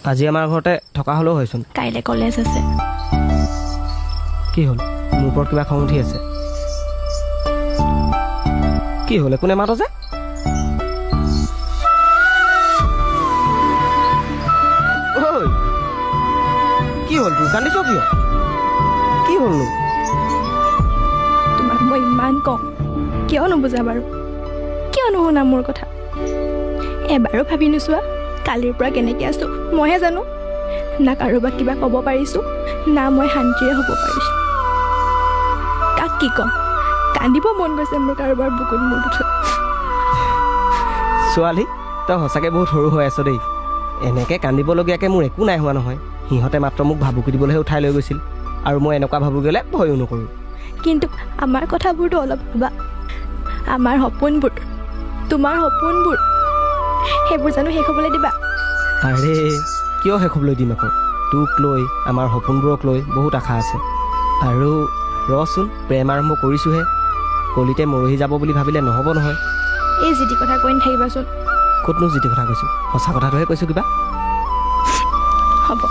আজি আমাৰ ঘৰতে থকা হ'লেও হয়চোন। কাইলৈ কলেজ আছে। কি হ'ল? মোৰ ওপৰত কিবা খং উঠি আছে? কি হ'ল? একো নেমাত যে? ঐ কি হ'ল? তোৰ কান্দিছ কিয়? কি হ'লনো? তোমাক মই ইমান কওঁ, কিয় নুবুজা বাৰু? কিয় নুশুনা মোৰ কথা? এবাৰো ভাবি নোচোৱা কালিৰ পৰা কেনেকৈ আছোঁ মইহে জানো। না কাৰোবাক কিবা ক'ব পাৰিছোঁ, না মই শান্তিৰে হ'ব পাৰিছোঁ। কাক কি ক'ম? কান্দিব মন গৈছে মোৰ কাৰোবাৰ বুকুত মূৰটো থৈ। ছোৱালী, তই সঁচাকৈ বহুত সৰু হৈ আছ দেই। এনেকৈ কান্দিবলগীয়াকৈ মোৰ একো নাই হোৱা নহয়। সিহঁতে মাত্ৰ মোক ভাবুকি দিবলৈহে উঠাই লৈ গৈছিল, আৰু মই এনেকুৱা ভাবুকি গ'লে ভয়ো নকৰোঁ। কিন্তু আমাৰ কথাবোৰতো অলপ ভাবা। আমাৰ সপোনবোৰ, তোমাৰ সপোনবোৰ, সেইবোৰ জানো শেষ হ'বলৈ দিবা? আৰে কিয় শেষ হ'বলৈ দিম আকৌ? তোক লৈ, আমাৰ সপোনবোৰক লৈ বহুত আশা আছে। আৰু ৰচোন, প্ৰেম আৰম্ভ কৰিছোঁহে। কলিতে মৰহি যাব বুলি ভাবিলে নহ'ব নহয়। এই যিটি কথা কৈ নাথাকিবাচোন। ক'তনো যিটি কথা কৈছোঁ? সঁচা কথাটোহে কৈছোঁ কিবা। হ'ব।